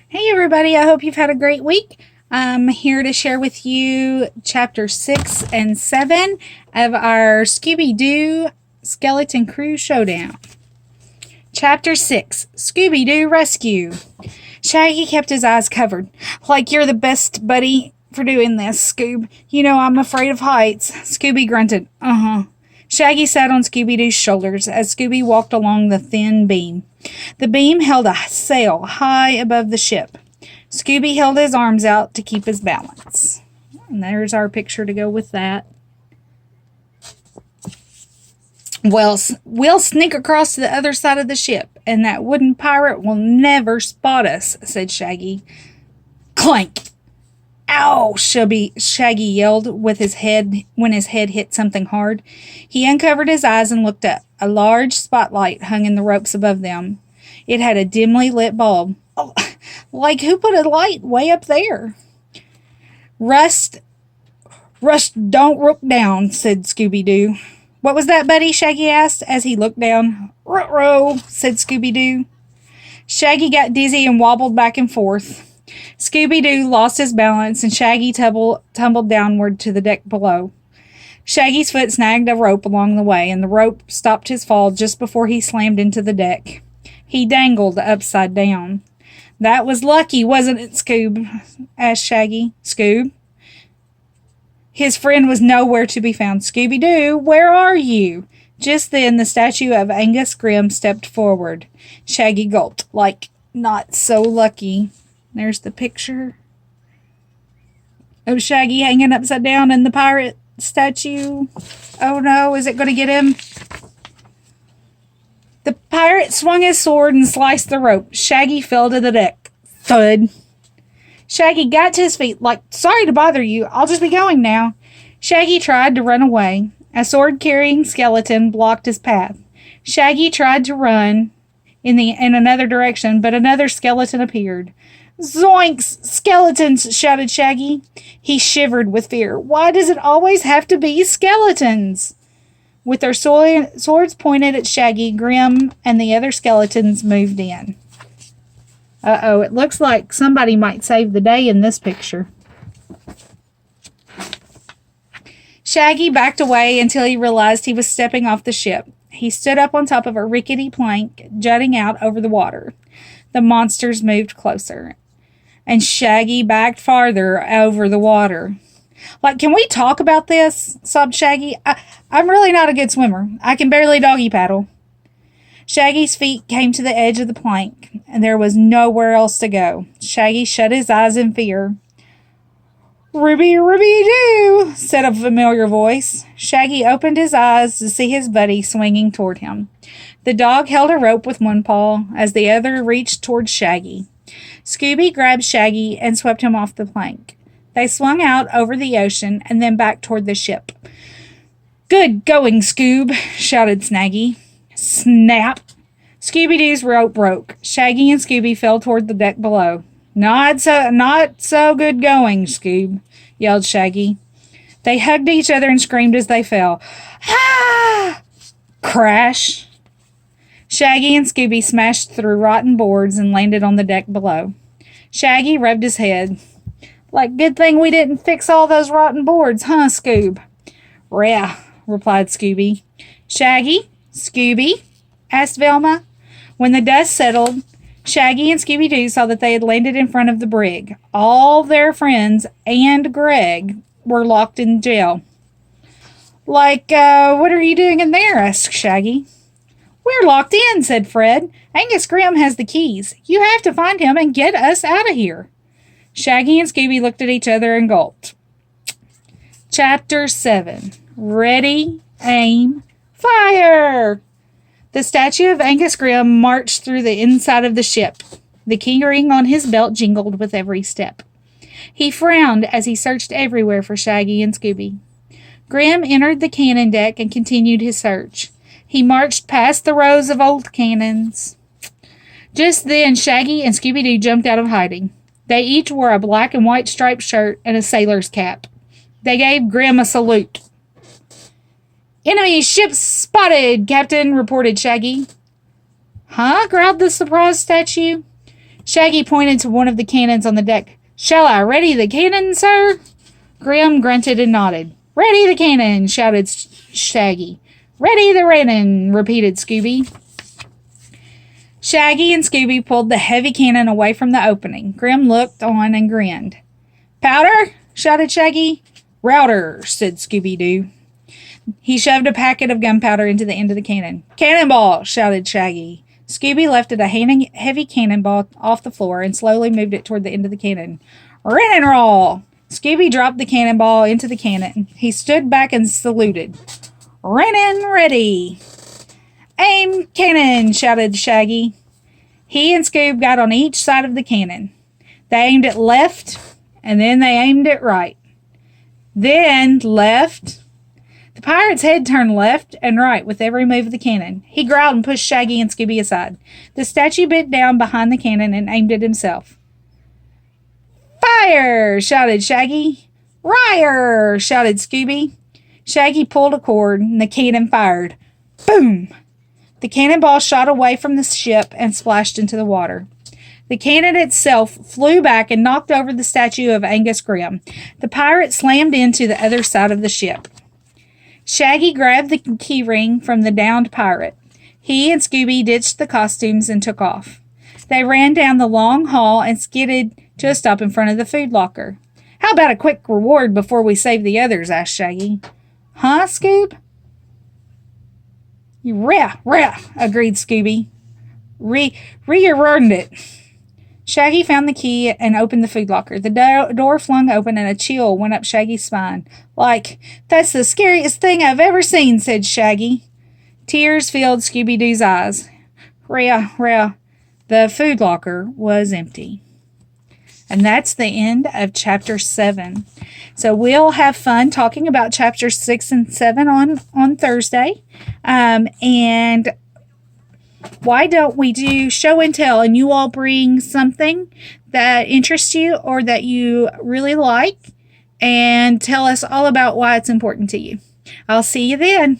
Hey everybody, I hope you've had a great week. I'm here to share with you chapter 6 and 7 of our Scooby Doo Skeleton Crew Showdown. Chapter 6, Scooby Doo Rescue. Shaggy kept his eyes covered. Like you're the best buddy for doing this, Scoob. You know I'm afraid of heights. Scooby grunted. Shaggy sat on Scooby Doo's shoulders as Scooby walked along the thin beam. The beam held a sail high above the ship. Scooby held his arms out to keep his balance. And there's our picture to go with that. Well, we'll sneak across to the other side of the ship, and that wooden pirate will never spot us, said Shaggy. Clank! Ow! Shaggy yelled with his head when his head hit something hard. He uncovered his eyes and looked up. A large spotlight hung in the ropes above them. It had a dimly lit bulb. Oh, like who put a light way up there? Rust, don't look down, said Scooby-Doo. What was that, buddy? Shaggy asked as he looked down. Ruh-roh, said Scooby-Doo. Shaggy got dizzy and wobbled back and forth. Scooby-Doo lost his balance and Shaggy tumbled downward to the deck below. Shaggy's foot snagged a rope along the way, and the rope stopped his fall just before he slammed into the deck. He dangled upside down. That was lucky, wasn't it, Scoob? Asked Shaggy. Scoob? His friend was nowhere to be found. Scooby-Doo, where are you? Just then, the statue of Angus Grimm stepped forward. Shaggy gulped, like, not so lucky. There's the picture of Shaggy hanging upside down in the pirate statue. Oh no, is it going to get him? The pirate swung his sword and sliced the rope. Shaggy fell to the deck. Thud. Shaggy got to his feet, like, sorry to bother you. I'll just be going now. Shaggy tried to run away. A sword-carrying skeleton blocked his path. Shaggy tried to run in another direction, but another skeleton appeared. Zoinks! Skeletons! Shouted Shaggy. He shivered with fear. Why does it always have to be skeletons? With their swords pointed at Shaggy, Grimm and the other skeletons moved in. Uh-oh, it looks like somebody might save the day in this picture. Shaggy backed away until he realized he was stepping off the ship. He stood up on top of a rickety plank jutting out over the water. The monsters moved closer, and Shaggy backed farther over the water. Like, can we talk about this? Sobbed Shaggy. I'm really not a good swimmer. I can barely doggy paddle. Shaggy's feet came to the edge of the plank, and there was nowhere else to go. Shaggy shut his eyes in fear. Ruby-doo, said a familiar voice. Shaggy opened his eyes to see his buddy swinging toward him. The dog held a rope with one paw as the other reached toward Shaggy. Scooby grabbed Shaggy and swept him off the plank. They swung out over the ocean and then back toward the ship. Good going, Scoob, shouted Snaggy. Snap! Scooby-Doo's rope broke. Shaggy and Scooby fell toward the deck below. Not so good going, Scoob, yelled Shaggy. They hugged each other and screamed as they fell. Ah! Crash! Shaggy and Scooby smashed through rotten boards and landed on the deck below. Shaggy rubbed his head. Like, good thing we didn't fix all those rotten boards, huh, Scoob? Rah, replied Scooby. Shaggy? Scooby? Asked Velma. When the dust settled, Shaggy and Scooby-Doo saw that they had landed in front of the brig. All their friends and Greg were locked in jail. Like, what are you doing in there? Asked Shaggy. We're locked in, said Fred. Angus Grimm has the keys. You have to find him and get us out of here. Shaggy and Scooby looked at each other and gulped. Chapter 7. Ready, aim, fire! The statue of Angus Grimm marched through the inside of the ship. The key ring on his belt jingled with every step. He frowned as he searched everywhere for Shaggy and Scooby. Grimm entered the cannon deck and continued his search. He marched past the rows of old cannons. Just then, Shaggy and Scooby-Doo jumped out of hiding. They each wore a black and white striped shirt and a sailor's cap. They gave Grimm a salute. Enemy ship spotted, Captain, reported Shaggy. Huh? Growled the surprised statue. Shaggy pointed to one of the cannons on the deck. Shall I ready the cannon, sir? Grim grunted and nodded. Ready the cannon, shouted Shaggy. Ready the cannon, repeated Scooby. Shaggy and Scooby pulled the heavy cannon away from the opening. Grim looked on and grinned. Powder? Shouted Shaggy. Router, said Scooby-Doo. He shoved a packet of gunpowder into the end of the cannon. Cannonball, shouted Shaggy. Scooby lifted a heavy cannonball off the floor and slowly moved it toward the end of the cannon. Rin and roll! Scooby dropped the cannonball into the cannon. He stood back and saluted. Rin and ready! Aim cannon, shouted Shaggy. He and Scoob got on each side of the cannon. They aimed it left, and then they aimed it right. Then left. The pirate's head turned left and right with every move of the cannon. He growled and pushed Shaggy and Scooby aside. The statue bent down behind the cannon and aimed it himself. Fire! Shouted Shaggy. Rire! Shouted Scooby. Shaggy pulled a cord and the cannon fired. Boom! The cannonball shot away from the ship and splashed into the water. The cannon itself flew back and knocked over the statue of Angus Grim. The pirate slammed into the other side of the ship. Shaggy grabbed the key ring from the downed pirate. He and Scooby ditched the costumes and took off. They ran down the long hall and skidded to a stop in front of the food locker. How about a quick reward before we save the others? Asked Shaggy. Huh, Scoob? Rah, agreed Scooby. Re-earned it. Shaggy found the key and opened the food locker. The door flung open and a chill went up Shaggy's spine. Like, that's the scariest thing I've ever seen, said Shaggy. Tears filled Scooby-Doo's eyes. The food locker was empty. And that's the end of Chapter 7. So we'll have fun talking about Chapters 6 and 7 on Thursday. And why don't we do show and tell, and you all bring something that interests you or that you really like and tell us all about why it's important to you. I'll see you then.